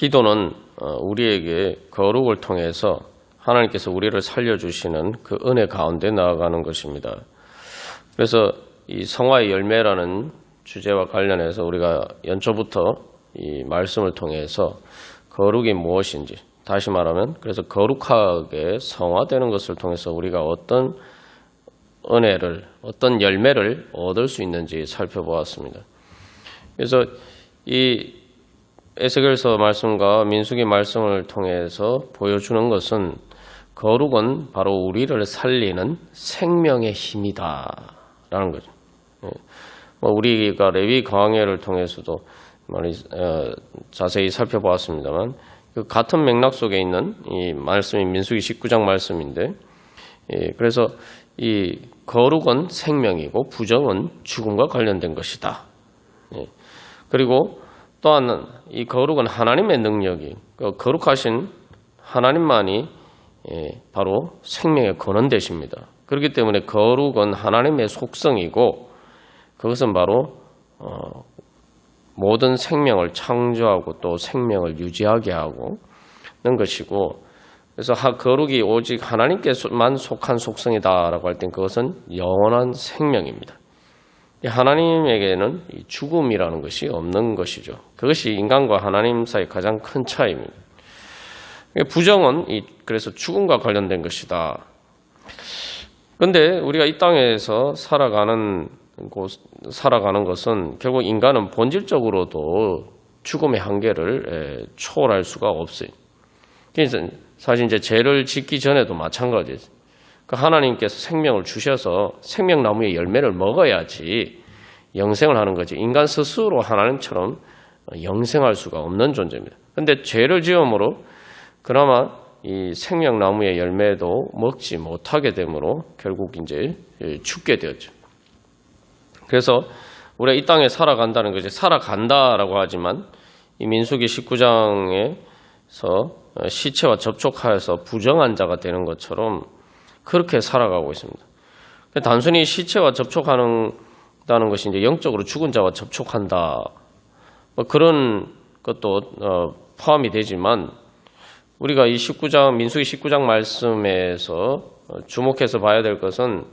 기도는 우리에게 거룩을 통해서 하나님께서 우리를 살려주시는 그 은혜 가운데 나아가는 것입니다. 그래서 이 성화의 열매라는 주제와 관련해서 우리가 연초부터 이 말씀을 통해서 거룩이 무엇인지, 다시 말하면 그래서 거룩하게 성화되는 것을 통해서 우리가 어떤 은혜를, 어떤 열매를 얻을 수 있는지 살펴보았습니다. 그래서 이 에스겔서 말씀과 민수기 말씀을 통해서 보여주는 것은 거룩은 바로 우리를 살리는 생명의 힘이다라는 거죠. 우리가 레위 광야를 통해서도 자세히 살펴보았습니다만 그 같은 맥락 속에 있는 이 말씀이 민수기 19장 말씀인데, 그래서 이 거룩은 생명이고 부정은 죽음과 관련된 것이다. 그리고 또한 이 거룩은 하나님의 능력이, 거룩하신 하나님만이 바로 생명의 근원 되십니다. 그렇기 때문에 거룩은 하나님의 속성이고 그것은 바로 모든 생명을 창조하고 또 생명을 유지하게 하고 있는 것이고, 그래서 거룩이 오직 하나님께만 속한 속성이다라고 할 땐 그것은 영원한 생명입니다. 하나님에게는 죽음이라는 것이 없는 것이죠. 그것이 인간과 하나님 사이 가장 큰 차이입니다. 부정은 그래서 죽음과 관련된 것이다. 그런데 우리가 이 땅에서 살아가는 것은 결국 인간은 본질적으로도 죽음의 한계를 초월할 수가 없어요. 그래서 사실 이제 죄를 짓기 전에도 마찬가지예요. 하나님께서 생명을 주셔서 생명나무의 열매를 먹어야지 영생을 하는 거지, 인간 스스로 하나님처럼 영생할 수가 없는 존재입니다. 그런데 죄를 지음으로 그나마 이 생명나무의 열매도 먹지 못하게 되므로 결국 이제 죽게 되었죠. 그래서 우리가 이 땅에 살아간다는 것이, 살아간다라고 하지만 이 민수기 19장에서 시체와 접촉하여서 부정한 자가 되는 것처럼 그렇게 살아가고 있습니다. 단순히 시체와 접촉한다는 것이 이제 영적으로 죽은 자와 접촉한다, 그런 것도 포함이 되지만, 우리가 이 민수기 19장 말씀에서 주목해서 봐야 될 것은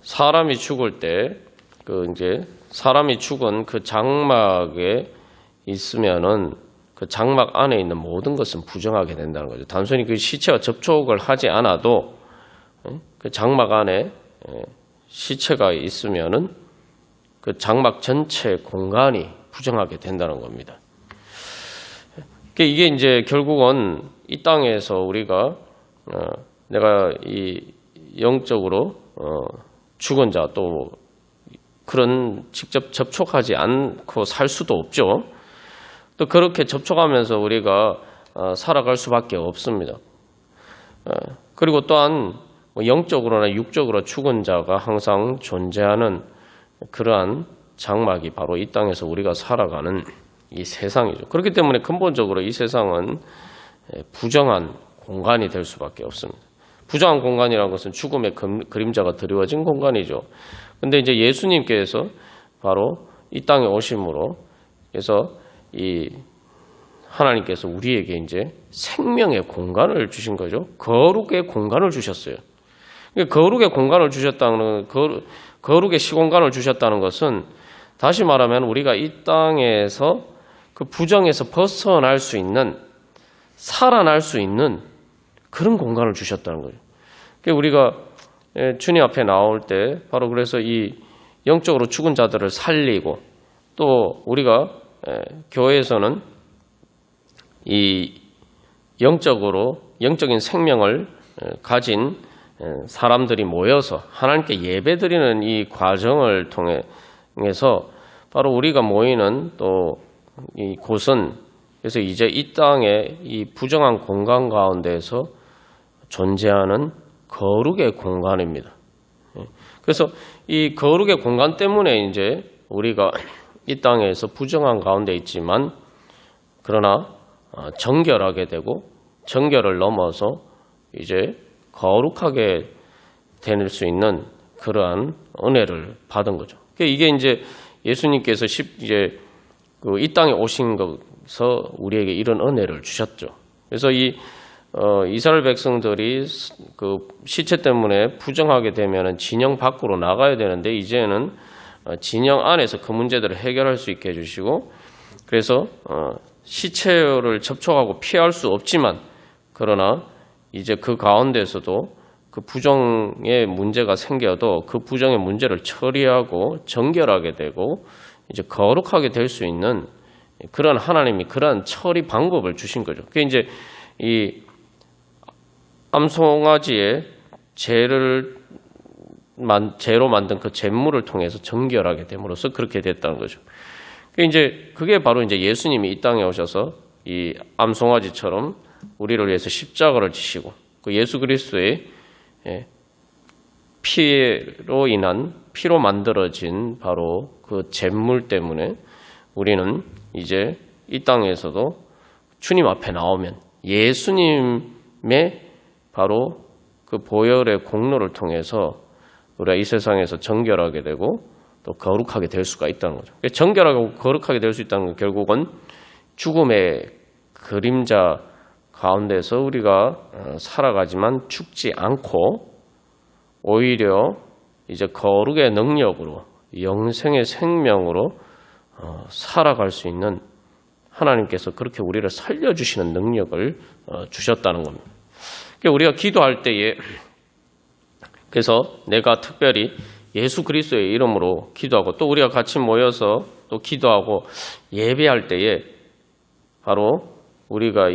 사람이 죽을 때 이제 사람이 죽은 그 장막에 있으면은 그 장막 안에 있는 모든 것은 부정하게 된다는 거죠. 단순히 그 시체와 접촉을 하지 않아도 그 장막 안에 시체가 있으면은 그 장막 전체 공간이 부정하게 된다는 겁니다. 이게 이제 결국은 이 땅에서 우리가 내가 이 영적으로 죽은 자, 또 그런 직접 접촉하지 않고 살 수도 없죠. 또 그렇게 접촉하면서 우리가 살아갈 수밖에 없습니다. 그리고 또한 영적으로나 육적으로 죽은 자가 항상 존재하는 그러한 장막이 바로 이 땅에서 우리가 살아가는 이 세상이죠. 그렇기 때문에 근본적으로 이 세상은 부정한 공간이 될 수밖에 없습니다. 부정한 공간이라는 것은 죽음의 그림자가 드리워진 공간이죠. 그런데 이제 예수님께서 바로 이 땅에 오심으로, 그래서 이 하나님께서 우리에게 이제 생명의 공간을 주신 거죠. 거룩의 공간을 주셨어요. 거룩의 공간을 주셨다는, 거룩의 시공간을 주셨다는 것은 다시 말하면 우리가 이 땅에서 그 부정에서 벗어날 수 있는, 살아날 수 있는 그런 공간을 주셨다는 거죠. 우리가 주님 앞에 나올 때 바로 그래서 이 영적으로 죽은 자들을 살리고, 또 우리가 교회에서는 이 영적인 생명을 가진 사람들이 모여서 하나님께 예배드리는 이 과정을 통해서 바로 우리가 모이는 또 이 곳은, 그래서 이제 이 땅의 이 부정한 공간 가운데에서 존재하는 거룩의 공간입니다. 그래서 이 거룩의 공간 때문에 이제 우리가 이 땅에서 부정한 가운데 있지만, 그러나 정결하게 되고 정결을 넘어서 이제 거룩하게 될 수 있는 그러한 은혜를 받은 거죠. 이게 이제 예수님께서 이제 이 땅에 오신 우리에게 이런 은혜를 주셨죠. 그래서 이스라엘 백성들이 그 시체 때문에 부정하게 되면 진영 밖으로 나가야 되는데 이제는 진영 안에서 그 문제들을 해결할 수 있게 해주시고, 그래서 시체를 접촉하고 피할 수 없지만, 그러나 이제 그 가운데서도 그 부정의 문제가 생겨도 그 부정의 문제를 처리하고 정결하게 되고 이제 거룩하게 될 수 있는 그런 하나님이 그런 처리 방법을 주신 거죠. 그게 이제 이 암송아지의 재로 만든 그 잿물을 통해서 정결하게 됨으로써 그렇게 됐다는 거죠. 그게 바로 이제 예수님이 이 땅에 오셔서 이 암송아지처럼 우리를 위해서 십자가를 지시고 그 예수 그리스도의 피로 만들어진 바로 그 잿물 때문에 우리는 이제 이 땅에서도 주님 앞에 나오면 예수님의 바로 그 보혈의 공로를 통해서 우리가 이 세상에서 정결하게 되고 또 거룩하게 될 수가 있다는 거죠. 정결하고 거룩하게 될 수 있다는 건 결국은 죽음의 그림자 가운데서 우리가 살아가지만 죽지 않고 오히려 이제 거룩의 능력으로 영생의 생명으로 살아갈 수 있는 하나님께서 그렇게 우리를 살려주시는 능력을 주셨다는 겁니다. 우리가 기도할 때에 그래서 내가 특별히 예수 그리스도의 이름으로 기도하고 또 우리가 같이 모여서 또 기도하고 예배할 때에 바로 우리가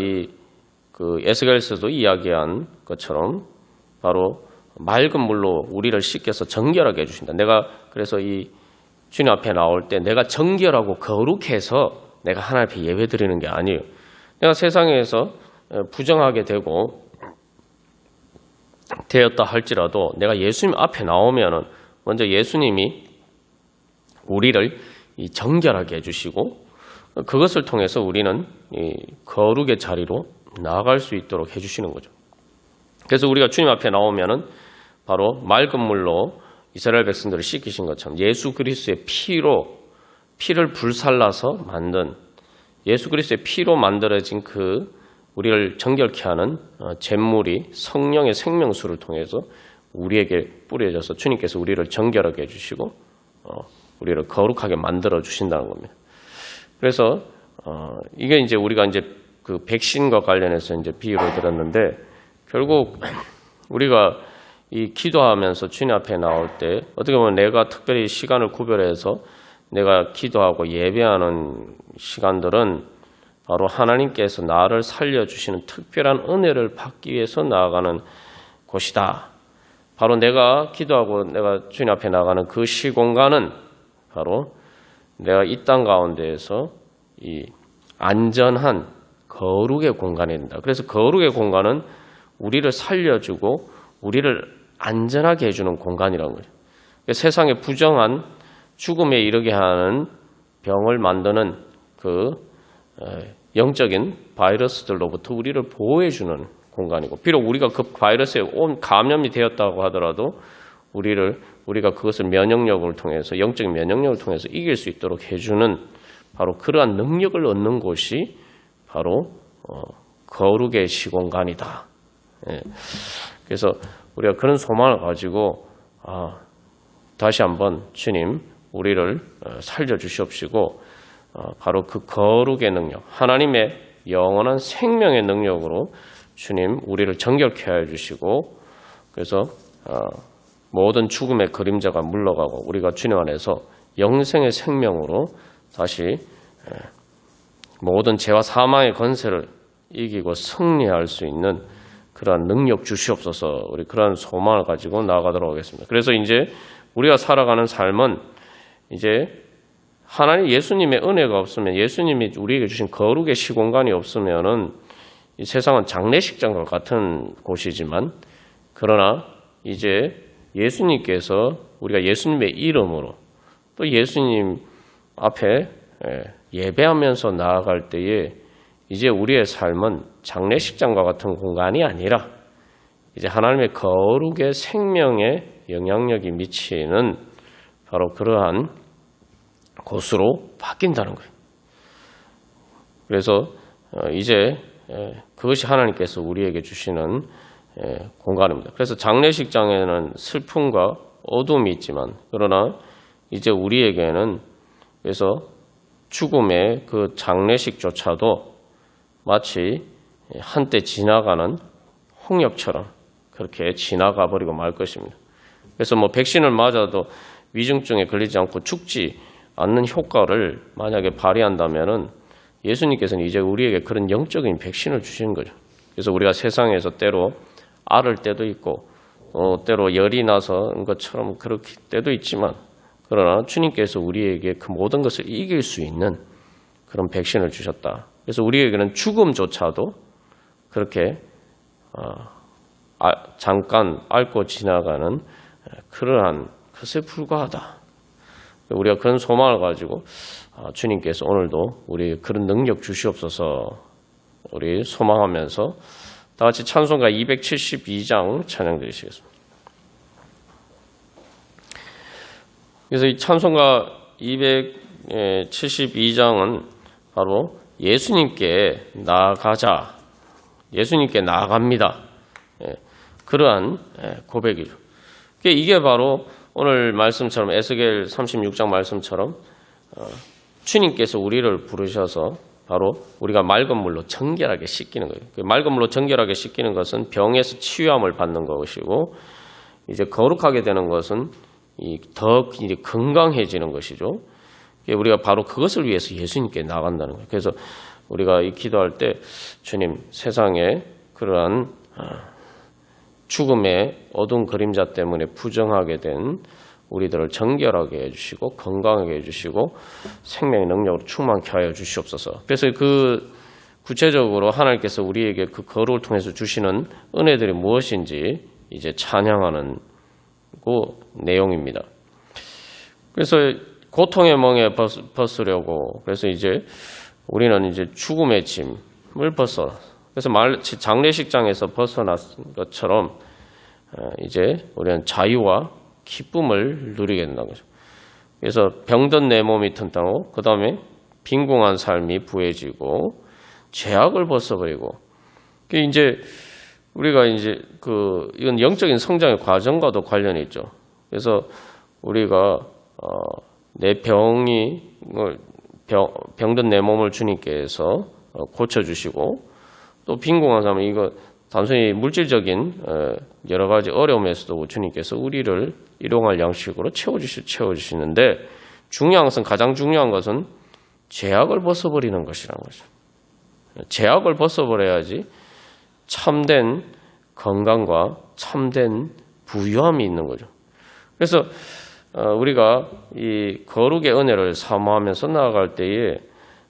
그 에스겔서도 이야기한 것처럼 바로 맑은 물로 우리를 씻겨서 정결하게 해주신다. 내가 그래서 이 주님 앞에 나올 때 내가 정결하고 거룩해서 내가 하나님 앞에 예배 드리는 게 아니에요. 내가 세상에서 부정하게 되었다 할지라도 내가 예수님 앞에 나오면은 먼저 예수님이 우리를 정결하게 해주시고 그것을 통해서 우리는 이 거룩의 자리로 나아갈 수 있도록 해주시는 거죠. 그래서 우리가 주님 앞에 나오면은 바로 맑은 물로 이스라엘 백성들을 씻기신 것처럼 예수 그리스도의 피를 불살라서 만든 예수 그리스도의 피로 만들어진 그 우리를 정결케 하는 잿물이 성령의 생명수를 통해서 우리에게 뿌려져서 주님께서 우리를 정결하게 해주시고 우리를 거룩하게 만들어 주신다는 겁니다. 그래서 이게 이제 우리가 이제 그 백신과 관련해서 이제 비유를 들었는데 결국 우리가 이 기도하면서 주님 앞에 나올 때 어떻게 보면 내가 특별히 시간을 구별해서 내가 기도하고 예배하는 시간들은 바로 하나님께서 나를 살려주시는 특별한 은혜를 받기 위해서 나아가는 곳이다. 바로 내가 기도하고 내가 주님 앞에 나가는 그 시공간은 바로 내가 이 땅 가운데에서 이 안전한 거룩의 공간이 된다. 그래서 거룩의 공간은 우리를 살려주고 우리를 안전하게 해주는 공간이라는 거죠. 세상에 부정한 죽음에 이르게 하는 병을 만드는 그 영적인 바이러스들로부터 우리를 보호해주는 공간이고, 비록 우리가 그 바이러스에 감염이 되었다고 하더라도 우리가 그것을 면역력을 통해서 영적인 면역력을 통해서 이길 수 있도록 해주는 바로 그러한 능력을 얻는 곳이 바로 거룩의 시공간이다. 그래서 우리가 그런 소망을 가지고 다시 한번 주님 우리를 살려주시옵시고 바로 그 거룩의 능력, 하나님의 영원한 생명의 능력으로 주님 우리를 정결케 하여 주시고, 그래서 모든 죽음의 그림자가 물러가고 우리가 주님 안에서 영생의 생명으로 다시 모든 죄와 사망의 권세를 이기고 승리할 수 있는 그러한 능력 주시옵소서. 우리 그러한 소망을 가지고 나아가도록 하겠습니다. 그래서 이제 우리가 살아가는 삶은 이제 하나님 예수님의 은혜가 없으면, 예수님이 우리에게 주신 거룩의 시공간이 없으면은 이 세상은 장례식장과 같은 곳이지만, 그러나 이제 예수님께서 우리가 예수님의 이름으로 또 예수님 앞에 예배하면서 나아갈 때에 이제 우리의 삶은 장례식장과 같은 공간이 아니라 이제 하나님의 거룩의 생명의 영향력이 미치는 바로 그러한 곳으로 바뀐다는 거예요. 그래서 이제 그것이 하나님께서 우리에게 주시는 공간입니다. 그래서 장례식장에는 슬픔과 어둠이 있지만 그러나 이제 우리에게는 그래서 죽음의 그 장례식조차도 마치 한때 지나가는 홍역처럼 그렇게 지나가 버리고 말 것입니다. 그래서 뭐 백신을 맞아도 위중증에 걸리지 않고 죽지 않는 효과를 만약에 발휘한다면은 예수님께서는 이제 우리에게 그런 영적인 백신을 주시는 거죠. 그래서 우리가 세상에서 때로 앓을 때도 있고 때로 열이 나서 것처럼 그렇게 때도 있지만 그러나 주님께서 우리에게 그 모든 것을 이길 수 있는 그런 백신을 주셨다. 그래서 우리에게는 죽음조차도 그렇게 잠깐 앓고 지나가는 그러한 것에 불과하다. 우리가 그런 소망을 가지고 주님께서 오늘도 우리 그런 능력 주시옵소서 우리 소망하면서 다 같이 찬송가 272장 찬양 드리시겠습니다. 그래서 이 찬송가 272장은 바로 예수님께 나아가자, 예수님께 나아갑니다. 그러한 고백이죠. 이게 바로 오늘 말씀처럼 에스겔 36장 말씀처럼 주님께서 우리를 부르셔서 바로 우리가 맑은 물로 정결하게 씻기는 거예요. 맑은 물로 정결하게 씻기는 것은 병에서 치유함을 받는 것이고 이제 거룩하게 되는 것은 더 건강해지는 것이죠. 우리가 바로 그것을 위해서 예수님께 나간다는 거예요. 그래서 우리가 이 기도할 때 주님 세상에 그러한 죽음의 어두운 그림자 때문에 부정하게 된 우리들을 정결하게 해주시고 건강하게 해주시고 생명의 능력으로 충만케 하여 주시옵소서. 그래서 그 구체적으로 하나님께서 우리에게 그 거룩을 통해서 주시는 은혜들이 무엇인지 이제 찬양하는 그 내용입니다. 그래서 고통의 멍에 벗으려고 그래서 이제 우리는 이제 죽음의 짐을 그래서 장례식장에서 벗어난 것처럼 이제 우리는 자유와 기쁨을 누리게 된다는 거죠. 그래서 병든 내 몸이 튼튼하고 그 다음에 빈궁한 삶이 부해지고 죄악을 벗어버리고 이제 우리가 이제 이건 영적인 성장의 과정과도 관련이 있죠. 그래서 우리가 내 병든 내 몸을 주님께서 고쳐주시고 또 빈궁한 삶은 이거 단순히 물질적인 여러 가지 어려움에서도 주님께서 우리를 일용할 양식으로 채워주시는데 가장 중요한 것은 죄악을 벗어버리는 것이라는 거죠. 죄악을 벗어버려야지 참된 건강과 참된 부유함이 있는 거죠. 그래서 우리가 이 거룩의 은혜를 사모하면서 나아갈 때에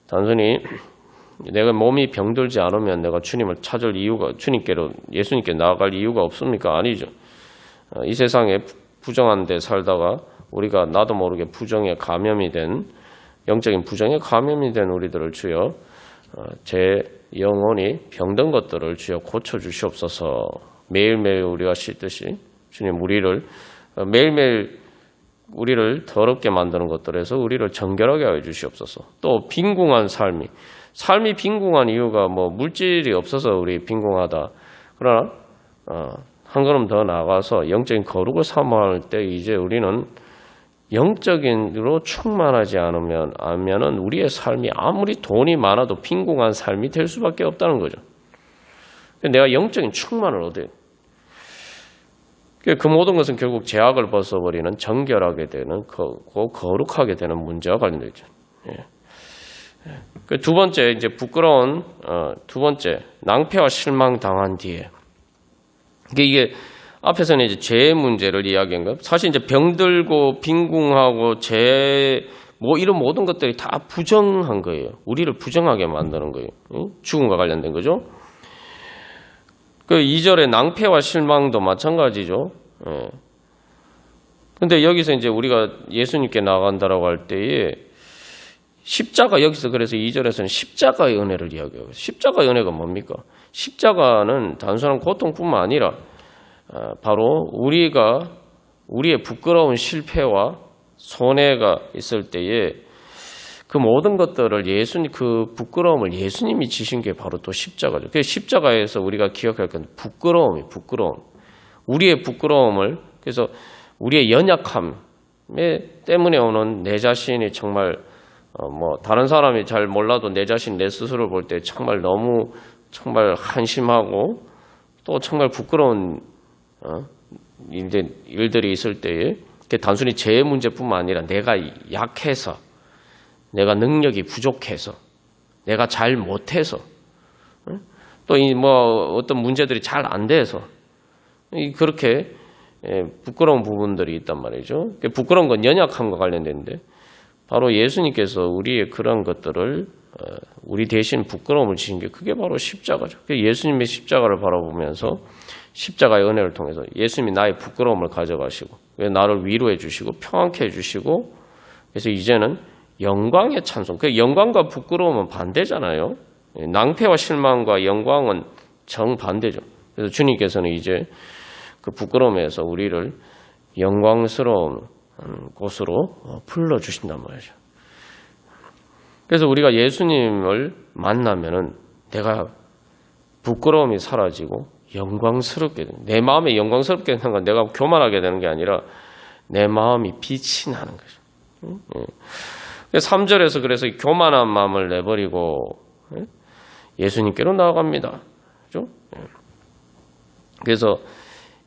단순히 내가 몸이 병들지 않으면 내가 주님을 찾을 이유가 예수님께 나아갈 이유가 없습니까? 아니죠. 이 세상에 부정한 데 살다가 우리가 나도 모르게 영적인 부정에 감염이 된 우리들을 주여 제 영혼이 병든 것들을 주여 고쳐주시옵소서. 매일매일 우리가 씻듯이 주님 매일매일 우리를 더럽게 만드는 것들에서 우리를 정결하게 하여 주시옵소서. 또 빈궁한 삶이 빈궁한 이유가 물질이 없어서 우리 빈궁하다. 그러나 한 걸음 더 나아가서 영적인 거룩을 사모할 때 이제 우리는 영적인으로 충만하지 않으면은 우리의 삶이 아무리 돈이 많아도 빈궁한 삶이 될 수밖에 없다는 거죠. 내가 영적인 충만을 얻어요. 그 모든 것은 결국 죄악을 벗어버리는 정결하게 되는 거룩하게 되는 문제와 관련되어 있죠. 그 두 번째 이제 부끄러운 두 번째 낭패와 실망 당한 뒤에 이게 앞에서는 이제 죄의 문제를 이야기한 거. 사실 이제 병들고 빈궁하고 죄 이런 모든 것들이 다 부정한 거예요. 우리를 부정하게 만드는 거예요. 죽음과 관련된 거죠. 그 2절의 낭패와 실망도 마찬가지죠. 근데 여기서 이제 우리가 예수님께 나간다라고 할 때에 십자가 여기서 그래서 2절에서는 십자가의 은혜를 이야기해요. 십자가의 은혜가 뭡니까? 십자가는 단순한 고통뿐만 아니라 바로 우리의 부끄러운 실패와 손해가 있을 때에 그 모든 것들을 그 부끄러움을 예수님이 지신 게 바로 또 십자가죠. 그 십자가에서 우리가 기억할 건 부끄러움. 우리의 부끄러움을, 그래서 우리의 연약함 때문에 오는 내 자신이 정말 다른 사람이 잘 몰라도 내 자신, 내 스스로 볼 때 정말 너무 정말 한심하고 또 정말 부끄러운 일들이 있을 때에 단순히 제 문제뿐만 아니라 내가 약해서, 내가 능력이 부족해서, 내가 잘 못해서, 또 어떤 문제들이 잘 안 돼서 그렇게 부끄러운 부분들이 있단 말이죠. 부끄러운 건 연약함과 관련되는데 바로 예수님께서 우리의 그런 것들을 우리 대신 부끄러움을 지신 게 그게 바로 십자가죠. 예수님의 십자가를 바라보면서 십자가의 은혜를 통해서 예수님이 나의 부끄러움을 가져가시고 나를 위로해 주시고 평안케 해주시고, 그래서 이제는 영광의 찬송. 그 영광과 부끄러움은 반대잖아요. 낭패와 실망과 영광은 정반대죠. 그래서 주님께서는 이제 그 부끄러움에서 우리를 영광스러운 곳으로 불러주신단 말이죠. 그래서 우리가 예수님을 만나면은 내가 부끄러움이 사라지고 영광스럽게, 내 마음이 영광스럽게 되는 건 내가 교만하게 되는 게 아니라 내 마음이 빛이 나는 거죠. 3절에서 그래서 교만한 마음을 내버리고 예수님께로 나아갑니다. 그렇죠? 그래서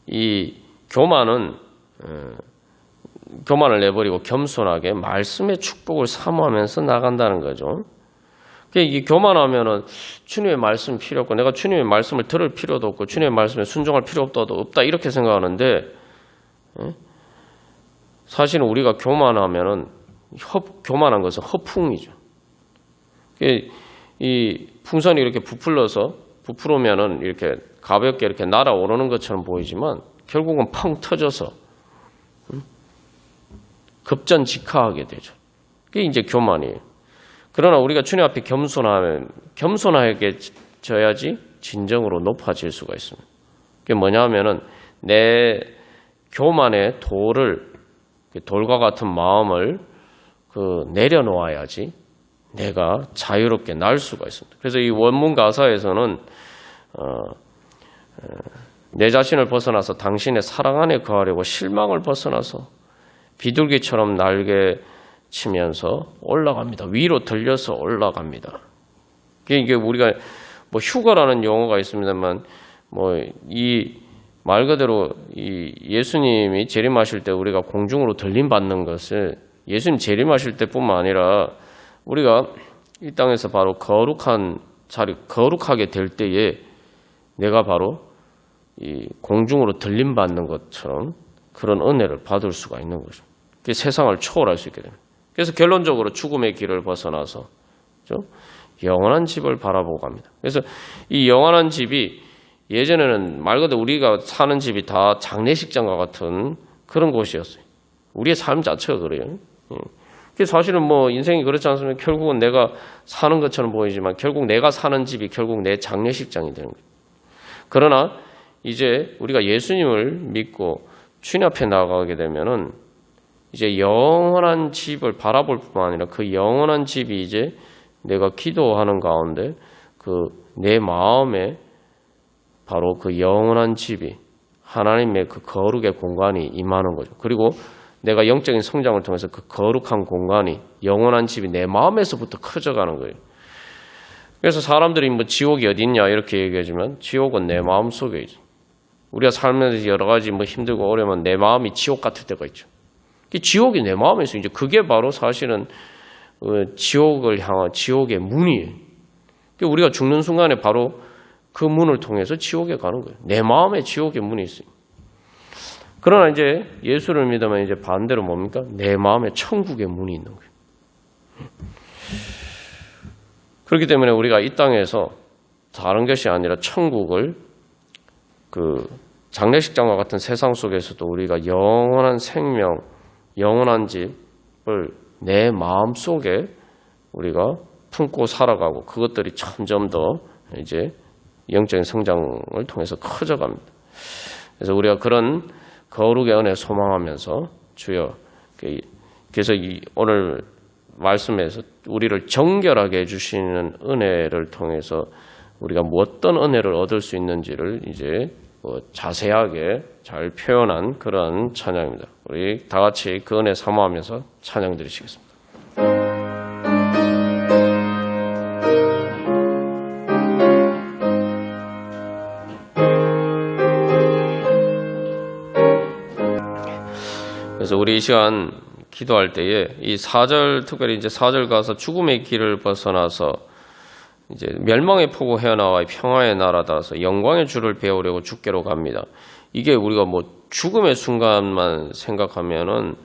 이 교만을 내버리고 겸손하게 말씀의 축복을 사모하면서 나간다는 거죠. 이게 교만하면은 주님의 말씀 필요 없고 내가 주님의 말씀을 들을 필요도 없고 주님의 말씀에 순종할 필요도 없다 이렇게 생각하는데, 사실은 우리가 교만하면은 교만한 것은 허풍이죠. 이 풍선이 이렇게 부풀으면은 이렇게 가볍게 이렇게 날아오르는 것처럼 보이지만 결국은 펑 터져서 급전직하하게 되죠. 그게 이제 교만이에요. 그러나 우리가 주님 앞에 겸손하게 져야지 진정으로 높아질 수가 있습니다. 그게 뭐냐 하면은 내 교만의 돌과 같은 마음을 내려놓아야지 내가 자유롭게 날 수가 있습니다. 그래서 이 원문 가사에서는 내 자신을 벗어나서 당신의 사랑 안에 거하려고 실망을 벗어나서 비둘기처럼 날개 치면서 올라갑니다. 위로 들려서 올라갑니다. 이게 우리가 휴가라는 용어가 있습니다만 이 말 그대로 이 예수님이 재림하실 때 우리가 공중으로 들림받는 것을 예수님 재림하실 때뿐만 아니라 우리가 이 땅에서 바로 거룩하게 될 때에 내가 바로 이 공중으로 들림받는 것처럼 그런 은혜를 받을 수가 있는 거죠. 그게 세상을 초월할 수 있게 됩니다. 그래서 결론적으로 죽음의 길을 벗어나서 영원한 집을 바라보고 갑니다. 그래서 이 영원한 집이 예전에는 말 그대로 우리가 사는 집이 다 장례식장과 같은 그런 곳이었어요. 우리의 삶 자체가 그래요. 사실은 인생이 그렇지 않습니까? 결국은 내가 사는 것처럼 보이지만 결국 내가 사는 집이 결국 내 장례식장이 되는 거예요. 그러나 이제 우리가 예수님을 믿고 주님 앞에 나가게 되면은 이제 영원한 집을 바라볼 뿐만 아니라 그 영원한 집이 이제 내가 기도하는 가운데 내 마음에 바로 그 영원한 집이 하나님의 그 거룩의 공간이 임하는 거죠. 그리고 내가 영적인 성장을 통해서 그 거룩한 공간이 영원한 집이 내 마음에서부터 커져가는 거예요. 그래서 사람들이 지옥이 어디 있냐 이렇게 얘기하지만 지옥은 내 마음 속에 있죠. 우리가 살면서 여러 가지 힘들고 어려우면 내 마음이 지옥 같을 때가 있죠. 지옥이 내 마음에 있어요. 이제 그게 바로 사실은 지옥을 향한 지옥의 문이에요. 우리가 죽는 순간에 바로 그 문을 통해서 지옥에 가는 거예요. 내 마음에 지옥의 문이 있어요. 그러나 이제 예수를 믿으면 이제 반대로 뭡니까? 내 마음에 천국의 문이 있는 거예요. 그렇기 때문에 우리가 이 땅에서 다른 것이 아니라 천국을 장례식장과 같은 세상 속에서도 우리가 영원한 생명, 영원한 집을 내 마음 속에 우리가 품고 살아가고 그것들이 점점 더 이제 영적인 성장을 통해서 커져갑니다. 그래서 우리가 그런 거룩의 은혜 소망하면서 주여, 그래서 오늘 말씀에서 우리를 정결하게 해주시는 은혜를 통해서 우리가 어떤 은혜를 얻을 수 있는지를 이제 자세하게 잘 표현한 그런 찬양입니다. 우리 다 같이 그 은혜 사모하면서 찬양 드리시겠습니다. 그래서 우리 이 시간 기도할 때에 이 4절, 특별히 이제 4절 가서 죽음의 길을 벗어나서 이제 멸망의 폭우 헤어나와 평화의 나라다서 영광의 주를 배우려고 주께로 갑니다. 이게 우리가 뭐 죽음의 순간만 생각하면은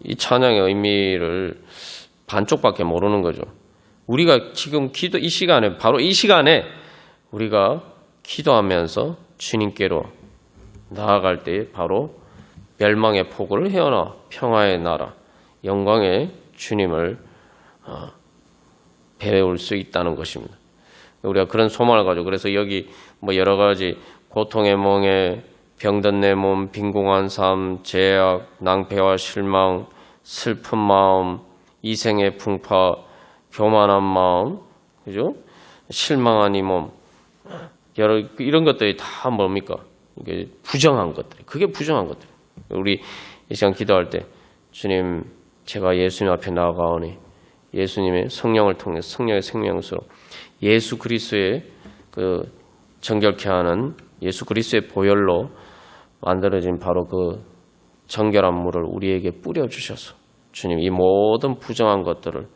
이 찬양의 의미를 반쪽밖에 모르는 거죠. 우리가 지금 이 시간에 바로 이 시간에 우리가 기도하면서 주님께로 나아갈 때 바로 멸망의 폭우를 헤어나 평화의 나라, 영광의 주님을 배울 수 있다는 것입니다. 우리가 그런 소망을 가지고 그래서 여기 뭐 여러 가지 고통의 멍에 병든 내 몸, 빈궁한 삶, 죄악, 낭패와 실망, 슬픈 마음, 이생의 풍파, 교만한 마음, 그죠? 실망한 이 몸, 여러 이런 것들이 다 뭡니까? 이게 부정한 것들. 그게 부정한 것들. 우리 이 시간 기도할 때 주님, 제가 예수님 앞에 나아가오니 예수님의 성령을 통해서 성령의 생명수로 예수 그리스도의 그 정결케 하는 예수 그리스도의 보혈로 만들어진 바로 그 정결한 물을 우리에게 뿌려주셔서 주님 이 모든 부정한 것들을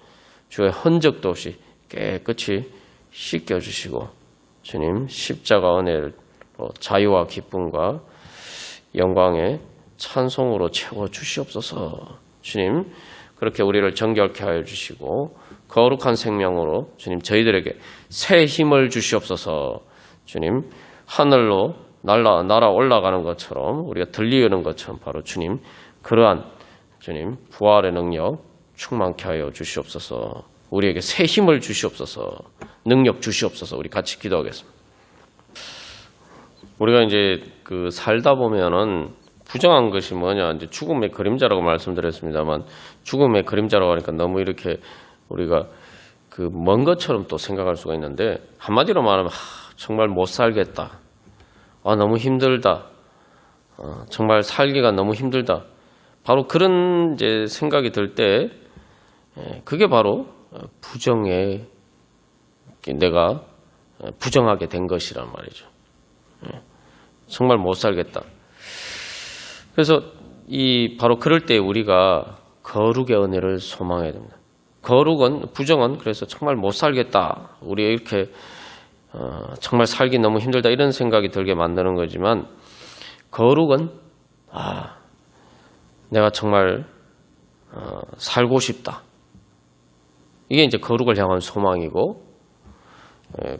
주의 흔적도 없이 깨끗이 씻겨주시고 주님 십자가 은혜로 자유와 기쁨과 영광의 찬송으로 채워주시옵소서. 주님 그렇게 우리를 정결케 하여 주시고 거룩한 생명으로 주님 저희들에게 새 힘을 주시옵소서. 주님 하늘로 날아 올라가는 것처럼 우리가 들리는 것처럼 바로 주님 그러한 주님 부활의 능력 충만케 하여 주시옵소서. 우리에게 새 힘을 주시옵소서. 능력 주시옵소서. 우리 같이 기도하겠습니다. 우리가 이제 그 살다 보면은 부정한 것이 뭐냐 이제 죽음의 그림자라고 말씀드렸습니다만 죽음의 그림자라고 하니까 너무 이렇게 우리가 그 먼 것처럼 또 생각할 수가 있는데 한마디로 말하면 정말 못 살겠다. 너무 힘들다. 정말 살기가 너무 힘들다. 바로 그런 이제 생각이 들 때 그게 바로 부정에 내가 부정하게 된 것이란 말이죠. 정말 못 살겠다. 그래서 바로 그럴 때 우리가 거룩의 은혜를 소망해야 됩니다. 부정은 그래서 정말 못 살겠다. 우리 이렇게 정말 살기 너무 힘들다 이런 생각이 들게 만드는 거지만 거룩은 내가 정말 살고 싶다. 이게 이제 거룩을 향한 소망이고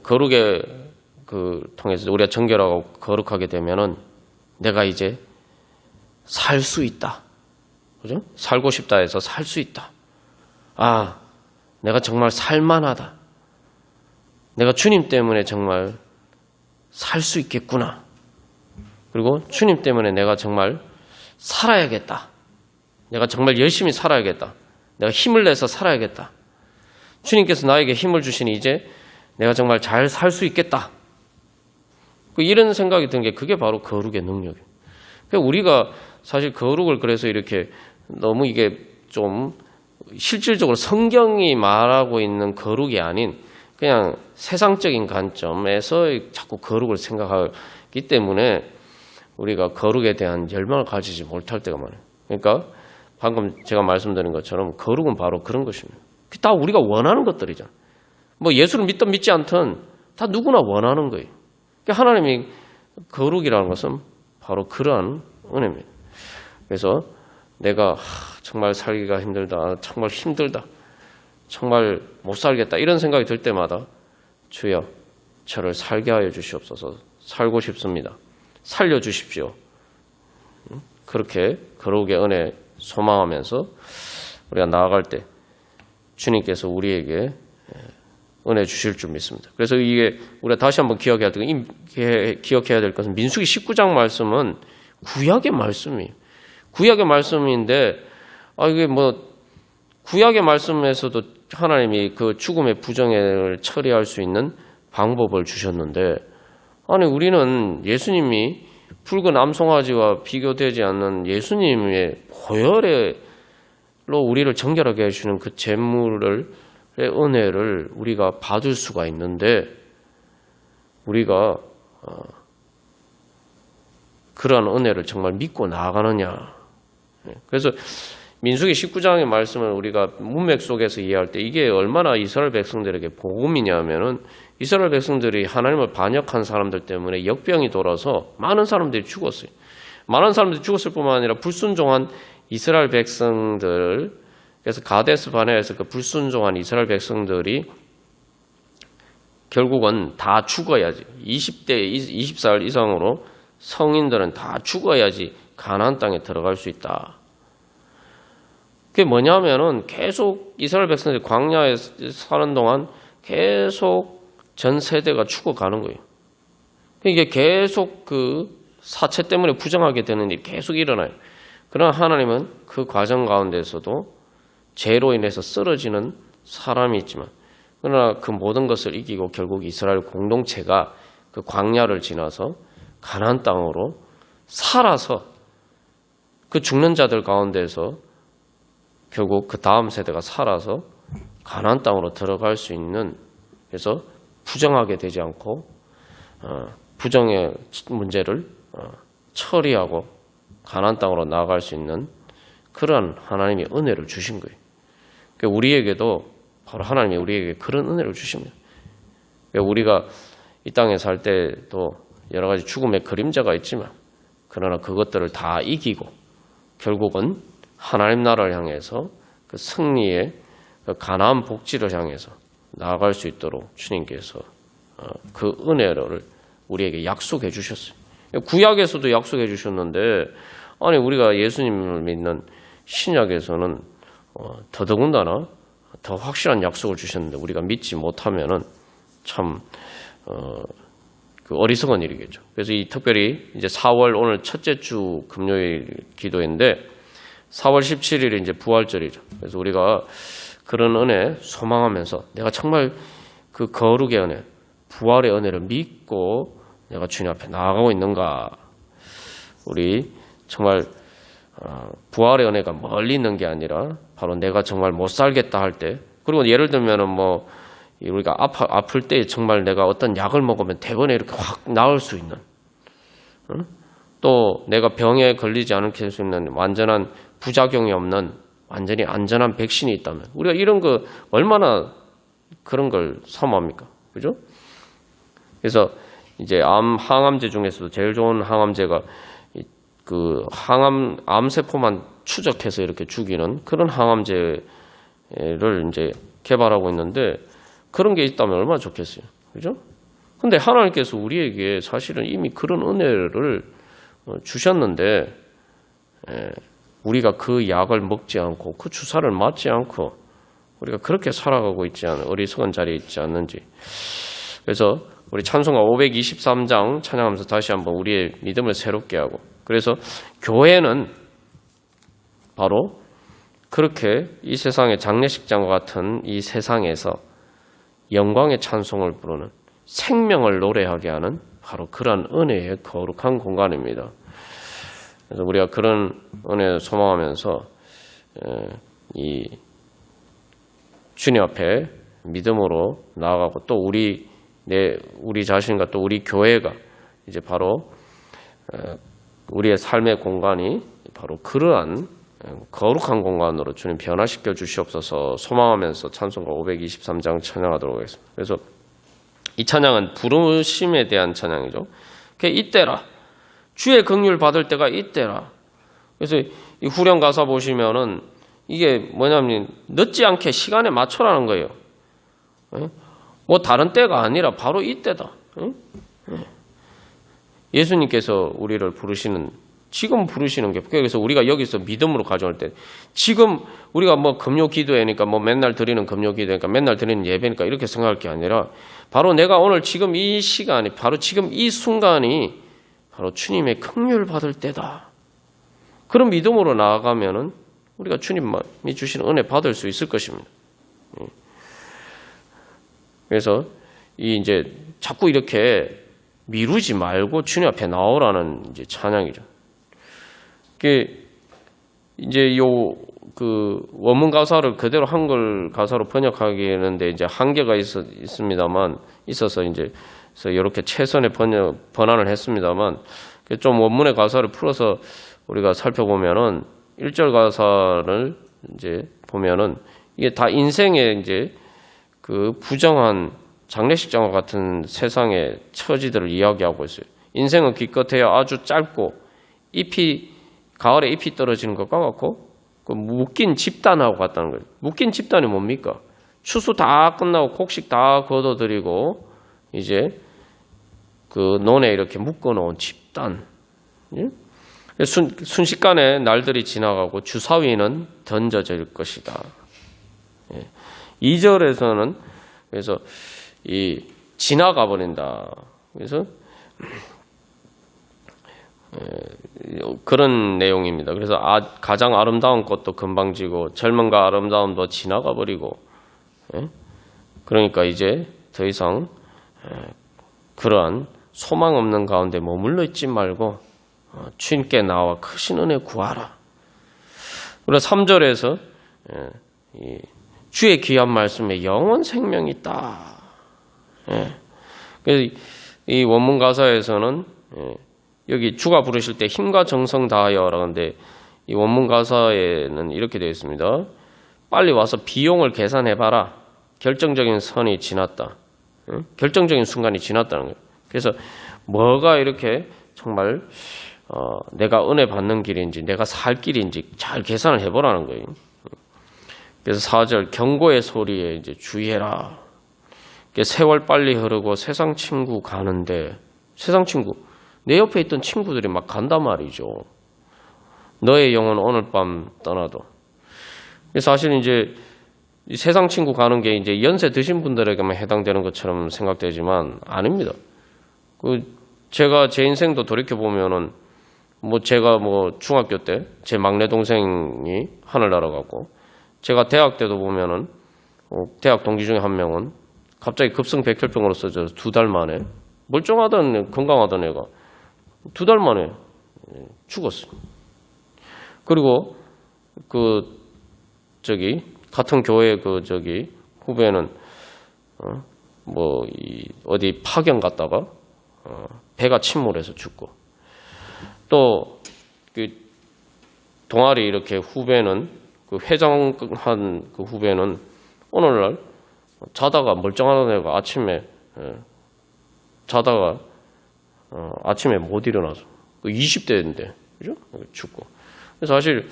거룩의 통해서 우리가 정결하고 거룩하게 되면은 내가 이제 살 수 있다. 그죠? 살고 싶다 해서 살 수 있다. 내가 정말 살만하다. 내가 주님 때문에 정말 살 수 있겠구나. 그리고 주님 때문에 내가 정말 살아야겠다. 내가 정말 열심히 살아야겠다. 내가 힘을 내서 살아야겠다. 주님께서 나에게 힘을 주시니 이제 내가 정말 잘 살 수 있겠다. 이런 생각이 든 게 그게 바로 거룩의 능력이에요. 그러니까 우리가 사실 거룩을 그래서 이렇게 너무 이게 좀 실질적으로 성경이 말하고 있는 거룩이 아닌 그냥 세상적인 관점에서 자꾸 거룩을 생각하기 때문에 우리가 거룩에 대한 열망을 가지지 못할 때가 많아요. 그러니까 방금 제가 말씀드린 것처럼 거룩은 바로 그런 것입니다. 다 우리가 원하는 것들이잖아요. 뭐 예수를 믿든 믿지 않든 다 누구나 원하는 거예요. 그러니까 하나님이 거룩이라는 것은 바로 그러한 은혜입니다. 그래서 내가 정말 살기가 힘들다, 정말 힘들다, 정말 못 살겠다 이런 생각이 들 때마다 주여 저를 살게 하여 주시옵소서. 살고 싶습니다. 살려주십시오. 그렇게 거룩의 은혜 소망하면서 우리가 나아갈 때 주님께서 우리에게 은혜 주실 줄 믿습니다. 그래서 이게 우리가 다시 한번 기억해야 될 것은 민수기 19장 말씀은 구약의 말씀이에요. 구약의 말씀인데 이게 뭐 구약의 말씀에서도 하나님이 그 죽음의 부정을 처리할 수 있는 방법을 주셨는데, 아니 우리는 예수님이 붉은 암송아지와 비교되지 않는 예수님의 보혈로 우리를 정결하게 해주는 그 제물의 은혜를 우리가 받을 수가 있는데, 우리가 그러한 은혜를 정말 믿고 나아가느냐. 그래서 민수기 19장의 말씀을 우리가 문맥 속에서 이해할 때 이게 얼마나 이스라엘 백성들에게 복음이냐면은, 이스라엘 백성들이 하나님을 반역한 사람들 때문에 역병이 돌아서 많은 사람들이 죽었어요. 많은 사람들이 죽었을 뿐만 아니라 불순종한 이스라엘 백성들, 그래서 가데스 바네아에서 그 불순종한 이스라엘 백성들이 결국은 다 죽어야지, 20살 이상으로 성인들은 다 죽어야지 가나안 땅에 들어갈 수 있다. 그게 뭐냐면은 계속 이스라엘 백성들이 광야에 사는 동안 계속 전 세대가 죽어가는 거예요. 이게 계속 그 사체 때문에 부정하게 되는 일이 계속 일어나요. 그러나 하나님은 그 과정 가운데서도 죄로 인해서 쓰러지는 사람이 있지만, 그러나 그 모든 것을 이기고 결국 이스라엘 공동체가 그 광야를 지나서 가나안 땅으로 살아서 그 죽는 자들 가운데서 결국 그 다음 세대가 살아서 가나안 땅으로 들어갈 수 있는, 그래서 부정하게 되지 않고 부정의 문제를 처리하고 가나안 땅으로 나아갈 수 있는 그런 하나님의 은혜를 주신 거예요. 그러니까 우리에게도 바로 하나님이 우리에게 그런 은혜를 주십니다. 그러니까 우리가 이 땅에 살 때도 여러 가지 죽음의 그림자가 있지만, 그러나 그것들을 다 이기고 결국은 하나님 나라를 향해서 그 승리의 그 가나안 복지를 향해서 나아갈 수 있도록 주님께서 그 은혜를 우리에게 약속해 주셨어요. 구약에서도 약속해 주셨는데, 아니 우리가 예수님을 믿는 신약에서는 더더군다나 더 확실한 약속을 주셨는데 우리가 믿지 못하면은 참 그 어리석은 일이겠죠. 그래서 이 특별히 이제 4월 오늘 첫째 주 금요일 기도인데 4월 17일이 이제 부활절이죠. 그래서 우리가 그런 은혜 소망하면서 내가 정말 그 거룩의 은혜, 부활의 은혜를 믿고 내가 주님 앞에 나아가고 있는가. 우리 정말 부활의 은혜가 멀리 있는 게 아니라 바로 내가 정말 못 살겠다 할 때, 그리고 예를 들면은 뭐 우리가 아플 때 정말 내가 어떤 약을 먹으면 대번에 이렇게 확 나을 수 있는, 또 내가 병에 걸리지 않게 할 수 있는 완전한 부작용이 없는 완전히 안전한 백신이 있다면 우리가 이런 거 얼마나 그런 걸 사모합니까? 그죠? 그래서 이제 항암제 중에서도 제일 좋은 항암제가 그 암세포만 추적해서 이렇게 죽이는 그런 항암제를 이제 개발하고 있는데, 그런 게 있다면 얼마나 좋겠어요. 그죠? 근데 하나님께서 우리에게 사실은 이미 그런 은혜를 주셨는데, 우리가 그 약을 먹지 않고 그 주사를 맞지 않고 우리가 그렇게 살아가고 있지 않은 어리석은 자리에 있지 않는지. 그래서 우리 찬송가 523장 찬양하면서 다시 한번 우리의 믿음을 새롭게 하고, 그래서 교회는 바로 그렇게 이 세상의 장례식장과 같은 이 세상에서 영광의 찬송을 부르는, 생명을 노래하게 하는 바로 그런 은혜의 거룩한 공간입니다. 그래서 우리가 그런 은혜를 소망하면서 이 주님 앞에 믿음으로 나아가고, 또 우리 자신과 또 우리 교회가 이제 바로 우리의 삶의 공간이 바로 그러한 거룩한 공간으로 주님 변화시켜 주시옵소서 소망하면서 찬송가 523장 찬양하도록 하겠습니다. 그래서 이 찬양은 부르심에 대한 찬양이죠. 이때라, 주의 긍휼 받을 때가 이때라. 그래서 이 후렴 가사 보시면은 이게 뭐냐면 늦지 않게 시간에 맞춰라는 거예요. 뭐 다른 때가 아니라 바로 이때다. 예수님께서 우리를 지금 부르시는 게, 그래서 우리가 여기서 믿음으로 가져올 때, 지금 우리가 뭐 금요 기도회니까 뭐 맨날 드리는 금요 기도니까 맨날 드리는 예배니까 이렇게 생각할 게 아니라, 바로 내가 오늘 지금 이 시간이, 바로 지금 이 순간이 바로 주님의 긍휼 받을 때다. 그런 믿음으로 나아가면은 우리가 주님이 주시는 은혜 받을 수 있을 것입니다. 그래서 이제 자꾸 이렇게 미루지 말고 주님 앞에 나오라는 이제 찬양이죠. 이게 이제 그 원문 가사를 그대로 한글 가사로 번역하기에는 이제 한계가 있습니다만 있어서 이제 이렇게 최선의 번안을 했습니다만 좀 원문의 가사를 풀어서 우리가 살펴보면은 1절 가사를 이제 보면은 이게 다 인생의 이제 그 부정한 장례식장과 같은 세상의 처지들을 이야기하고 있어요. 인생은 기껏해야 아주 짧고 가을에 잎이 떨어지는 것과 같고 그 묶인 집단하고 같다는 거예요. 묶인 집단이 뭡니까? 추수 다 끝나고 곡식 다 걷어들이고 이제 그 논에 이렇게 묶어놓은 집단. 예? 순식간에 날들이 지나가고 주사위는 던져질 것이다. 예. 2절에서는 그래서 지나가 버린다. 그래서 그런 내용입니다. 그래서 가장 아름다운 꽃도 금방 지고 젊음과 아름다움도 지나가 버리고 그러니까 이제 더 이상 그러한 소망 없는 가운데 머물러 있지 말고 주님께 나와 크신 은혜 구하라. 그리고 3절에서 주의 귀한 말씀에 영원 생명이 있다. 그래서 이 원문 가사에서는 여기 주가 부르실 때 힘과 정성 다하여라. 근데 이 원문 가사에는 이렇게 되어 있습니다. 빨리 와서 비용을 계산해봐라. 결정적인 선이 지났다. 결정적인 순간이 지났다는 거예요. 그래서 뭐가 이렇게 정말 내가 은혜 받는 길인지 내가 살 길인지 잘 계산을 해보라는 거예요. 그래서 4절 경고의 소리에 이제 주의해라. 세월 빨리 흐르고 세상 친구 가는데 세상 친구 내 옆에 있던 친구들이 막 간단 말이죠. 너의 영혼 오늘 밤 떠나도. 사실 이제 이 세상 친구 가는 게 이제 연세 드신 분들에게만 해당되는 것처럼 생각되지만 아닙니다. 제가 제 인생도 돌이켜 보면은 제가 중학교 때 제 막내 동생이 하늘나라 갔고 제가 대학 때도 보면은 대학 동기 중에 한 명은 갑자기 급성백혈병으로 쓰러져서 2달 만에 멀쩡하던 건강하던 애가 2달 만에 죽었어요. 그리고 같은 교회 후배는 어디 파견 갔다가 배가 침몰해서 죽고 또 동아리 이렇게 후배는 회장한 후배는 오늘날 자다가 멀쩡하던 애가 아침에 자다가 아침에 못 일어나서 20대인데 그죠? 죽고. 사실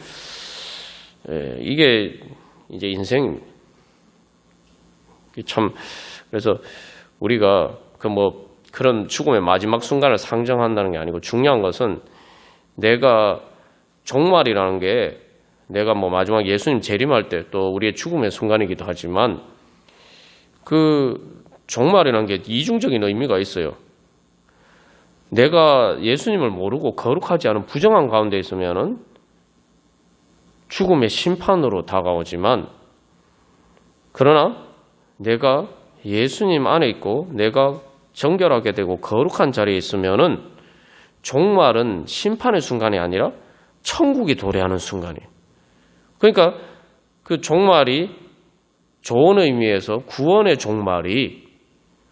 이게 이제 인생입니다. 참 그래서 우리가 그런 죽음의 마지막 순간을 상정한다는 게 아니고 중요한 것은 내가 종말이라는 게 내가 마지막 예수님 재림할 때 또 우리의 죽음의 순간이기도 하지만 그 종말이라는 게 이중적인 의미가 있어요. 내가 예수님을 모르고 거룩하지 않은 부정한 가운데 있으면은 죽음의 심판으로 다가오지만 그러나 내가 예수님 안에 있고 내가 정결하게 되고 거룩한 자리에 있으면은 종말은 심판의 순간이 아니라 천국이 도래하는 순간이에요. 그러니까 그 종말이 좋은 의미에서 구원의 종말이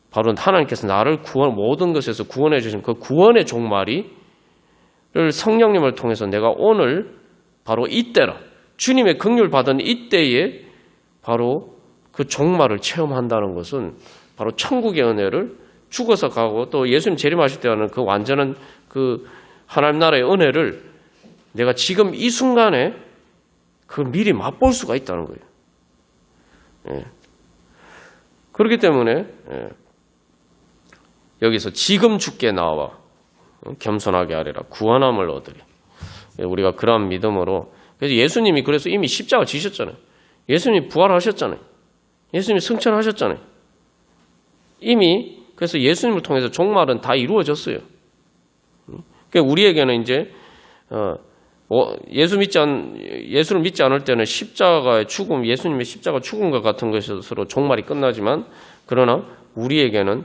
바로 하나님께서 나를 모든 것에서 구원해 주신 그 구원의 종말이를 성령님을 통해서 내가 오늘 바로 이때라 주님의 긍휼 받은 이때에 바로 그 종말을 체험한다는 것은 바로 천국의 은혜를 죽어서 가고 또 예수님 재림하실 때 하는 그 완전한 그 하나님 나라의 은혜를 내가 지금 이 순간에 그 미리 맛볼 수가 있다는 거예요. 예. 그렇기 때문에 여기서 지금 주께 나와 겸손하게 하리라 구원함을 얻으리. 우리가 그러한 믿음으로 그래서 예수님이 그래서 이미 십자가 지셨잖아요. 예수님이 부활하셨잖아요. 예수님이 승천하셨잖아요. 이미 그래서 예수님을 통해서 종말은 다 이루어졌어요. 그러니까 우리에게는 이제 예수를 믿지 않을 때는 십자가의 죽음, 예수님의 십자가 죽음과 같은 것으로 종말이 끝나지만, 그러나 우리에게는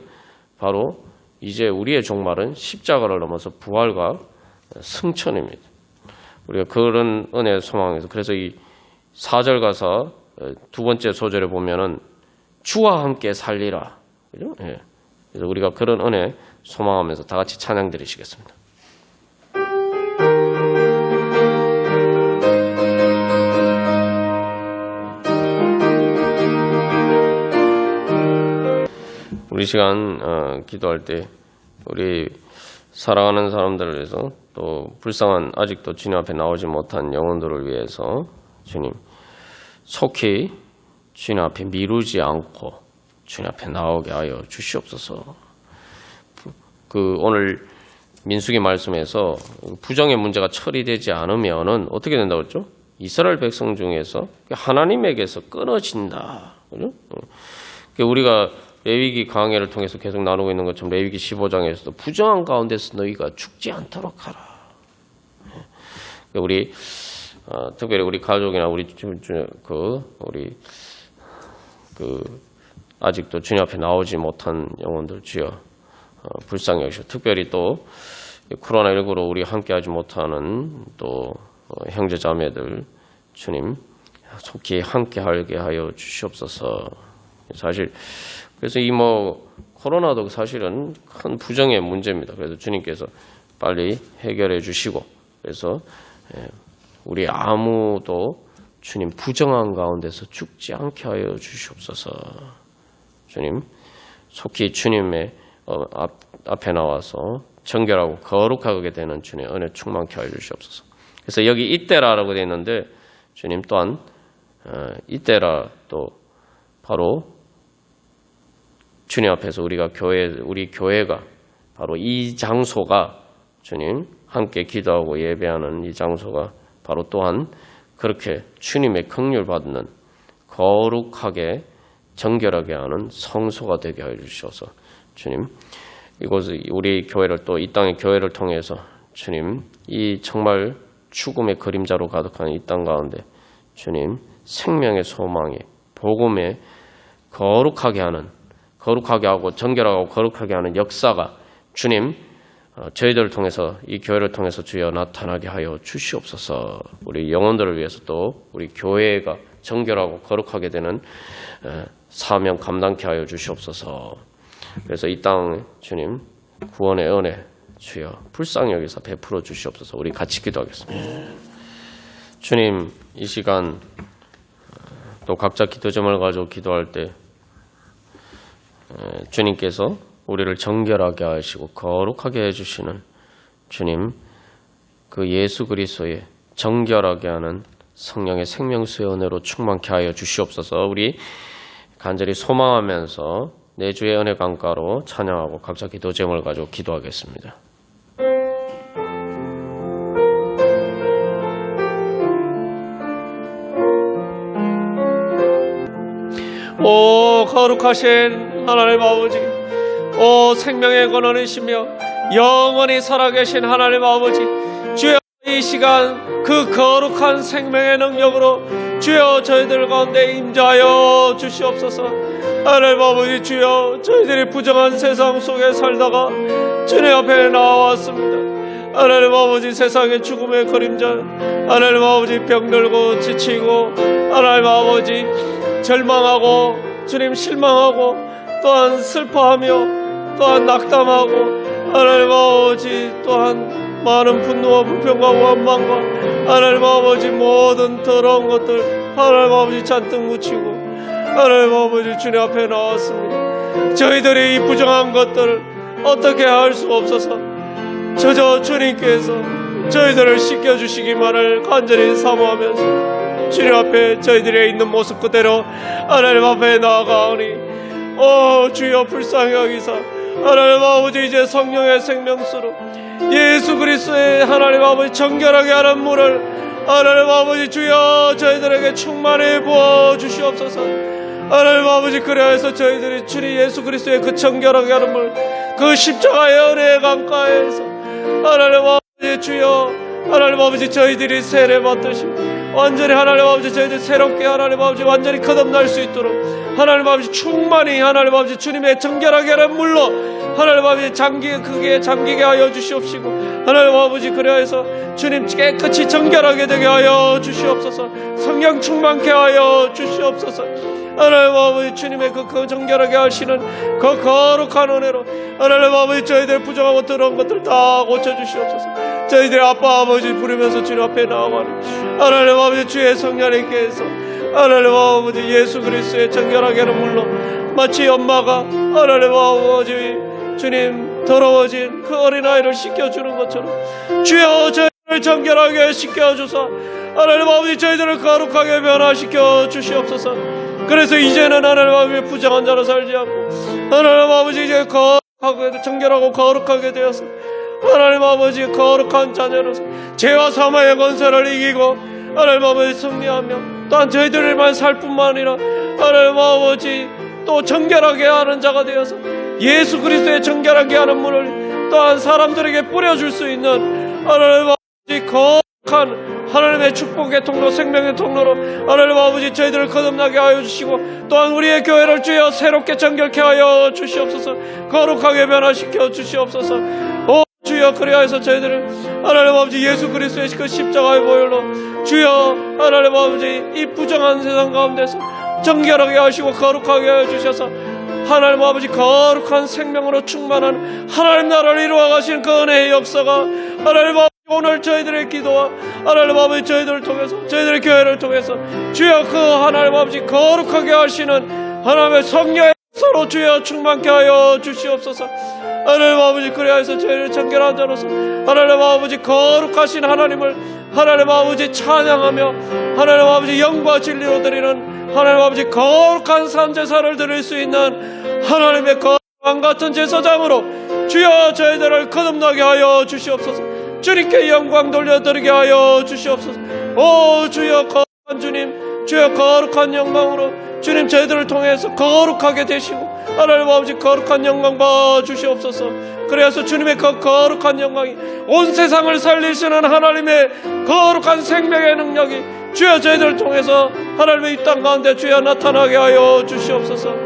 바로 이제 우리의 종말은 십자가를 넘어서 부활과 승천입니다. 우리가 그런 은혜의 소망에서, 그래서 이 4절 가사 두 번째 소절에 보면은 주와 함께 살리라. 그죠? 예. 그래서 우리가 그런 은혜 소망하면서 다 같이 찬양 드리시겠습니다. 우리 시간 기도할 때 우리 사랑하는 사람들을 위해서, 또 불쌍한 아직도 주님 앞에 나오지 못한 영혼들을 위해서 주님 속히 주님 앞에 미루지 않고 주님 앞에 나오게 하여 주시옵소서. 오늘 민수기 말씀에서 부정의 문제가 처리되지 않으면은 어떻게 된다고 했죠? 이스라엘 백성 중에서 하나님에게서 끊어진다. 그죠? 우리가 레위기 강해를 통해서 계속 나누고 있는 것처럼 레위기 15장에서도 부정한 가운데서 너희가 죽지 않도록 하라. 우리 특별히 우리 가족이나 우리 아직도 주님 앞에 나오지 못한 영혼들 주여 불쌍히 여기시고, 특별히 또 코로나19로 우리 함께하지 못하는 또 형제 자매들 주님 속히 함께하게 하여 주시옵소서. 사실 그래서 코로나도 사실은 큰 부정의 문제입니다. 그래서 주님께서 빨리 해결해 주시고, 그래서 우리 아무도 주님 부정한 가운데서 죽지 않게 하여 주시옵소서. 주님 속히 주님의 앞에 나와서 정결하고 거룩하게 되는 주님의 은혜 충만케 하여 주시옵소서. 그래서 여기 이때라라고 되어 있는데, 주님 또한 이때라 또 바로 주님 앞에서 우리 교회가 바로 이 장소가, 주님 함께 기도하고 예배하는 이 장소가 바로 또한 그렇게 주님의 긍휼 받는 거룩하게 정결하게 하는 성소가 되게 하여 주셔서, 주님 이곳을 우리 교회를, 또 이 땅의 교회를 통해서 주님 이 정말 죽음의 그림자로 가득한 이 땅 가운데 주님 생명의 소망에 복음에 거룩하게 하고 정결하고 거룩하게 하는 역사가 주님 저희들을 통해서, 이 교회를 통해서 주여 나타나게 하여 주시옵소서. 우리 영혼들을 위해서 또 우리 교회가 정결하고 거룩하게 되는 사명 감당케 하여 주시옵소서. 그래서 이 땅 주님 구원의 은혜 주여 불쌍히 여기서 베풀어 주시옵소서. 우리 같이 기도하겠습니다. 주님 이 시간 또 각자 기도점을 가지고 기도할 때 주님께서 우리를 정결하게 하시고 거룩하게 해주시는 주님 그 예수 그리스도의 정결하게 하는 성령의 생명수의 은혜로 충만케 하여 주시옵소서. 우리 간절히 소망하면서 내 주의 은혜 강가로 찬양하고 각자 기도 제목을 가지고 기도하겠습니다. 오 거룩하신 하나님 아버지, 오 생명의 근원이시며 영원히 살아계신 하나님 아버지, 주여 이 시간 그 거룩한 생명의 능력으로 주여 저희들 가운데 임재하여 주시옵소서. 하나님 아버지 주여 저희들이 부정한 세상 속에 살다가 주님 앞에 나왔습니다. 하나님 아버지 세상의 죽음의 그림자, 하나님 아버지 병들고 지치고 하나님 아버지 절망하고 주님 실망하고 또한 슬퍼하며 또한 낙담하고 하나님 아버지 또한 많은 분노와 불평과 원망과 하나님 아버지 모든 더러운 것들 하나님 아버지 잔뜩 묻히고 하나님 아버지 주님 앞에 나왔습니다. 저희들이 이 부정한 것들을 어떻게 할 수 없어서 저저 주님께서 저희들을 씻겨주시기만을 간절히 사모하면서 주님 앞에 저희들의 있는 모습 그대로 하나님 앞에 나아가오니 오 주여 불쌍히 여기사 하나님 아버지 이제 성령의 생명수로 예수 그리스도의 하나님 아버지 정결하게 하는 물을 하나님 아버지 주여 저희들에게 충만히 부어 주시옵소서. 하나님 아버지 그래서 저희들이 주님 예수 그리스도의 그 정결하게 하는 물 그 십자가의 은혜의 강가에서 하나님 아버지 주여 하나님 아버지 저희들이 세례받듯이 완전히 하나님 아버지 저희들 새롭게 하나님 아버지 완전히 거듭날 수 있도록 하나님 아버지 충만히 하나님 아버지 주님의 정결하게 하는 물로 하나님 아버지 크게 잠기게 하여 주시옵시고 하나님 아버지 그래서 주님 깨끗이 정결하게 되게 하여 주시옵소서. 성령 충만케 하여 주시옵소서. 하나님 아버지 주님의 그 정결하게 하시는 그 거룩한 은혜로 하나님 아버지 저희들 부정하고 더러운 것들 다 고쳐주시옵소서. 저희들의 아빠 아버지 부르면서 주님 앞에 나아가는 하나님 아버지 주의 성령님께서 하나님 아버지 예수 그리스도의 정결하게 하는 물로 마치 엄마가 하나님 아버지 주님 더러워진 그 어린아이를 씻겨주는 것처럼 주여 저희를 정결하게 씻겨주사 하나님 아버지 저희들을 거룩하게 변화시켜 주시옵소서. 그래서 이제는 하나님 아버지 부정한 자로 살지 않고 하나님 아버지 이제 거룩하게 정결하고 거룩하게 되어서 하나님 아버지 거룩한 자녀로서 죄와 사망의 권세를 이기고 하나님 아버지 승리하며 또한 저희들만 살 뿐만 아니라 하나님 아버지 또 정결하게 하는 자가 되어서 예수 그리스도의 정결하게 하는 문을 또한 사람들에게 뿌려줄 수 있는 하나님 아버지 거룩한 하나님의 축복의 통로 생명의 통로로 하나님 아버지 저희들을 거듭나게 하여 주시고 또한 우리의 교회를 주여 새롭게 정결케 하여 주시옵소서. 거룩하게 변화시켜 주시옵소서. 주여 그리하여서 저희들을 하나님 아버지 예수 그리스도의 그 십자가의 보혈로 주여 하나님 아버지 이 부정한 세상 가운데서 정결하게 하시고 거룩하게 하여 주셔서 하나님 아버지 거룩한 생명으로 충만한 하나님 나라를 이루어 가시는 그 은혜의 역사가 하나님 아버지 오늘 저희들의 기도와 하나님 아버지 저희들을 통해서 저희들의 교회를 통해서 주여 그 하나님 아버지 거룩하게 하시는 하나님의 성령의 역사로 주여 충만케 하여 주시옵소서. 하나님 아버지 그래야해서 저희를 정결한 자로서 하나님 아버지 거룩하신 하나님을 하나님 아버지 찬양하며 하나님 아버지 영과 진리로 드리는 하나님 아버지 거룩한 산제사를 드릴 수 있는 하나님의 거룩한 같은 제사장으로 주여 저희들을 거듭나게 하여 주시옵소서. 주님께 영광 돌려드리게 하여 주시옵소서. 오 주여 거룩한 주님 주여 거룩한 영광으로 주님 저희들을 통해서 거룩하게 되시고 하나님 아버지 거룩한 영광 봐주시옵소서. 그래서 주님의 그 거룩한 영광이 온 세상을 살리시는 하나님의 거룩한 생명의 능력이 주여 저희들을 통해서 하나님의 이 땅 가운데 주여 나타나게 하여 주시옵소서.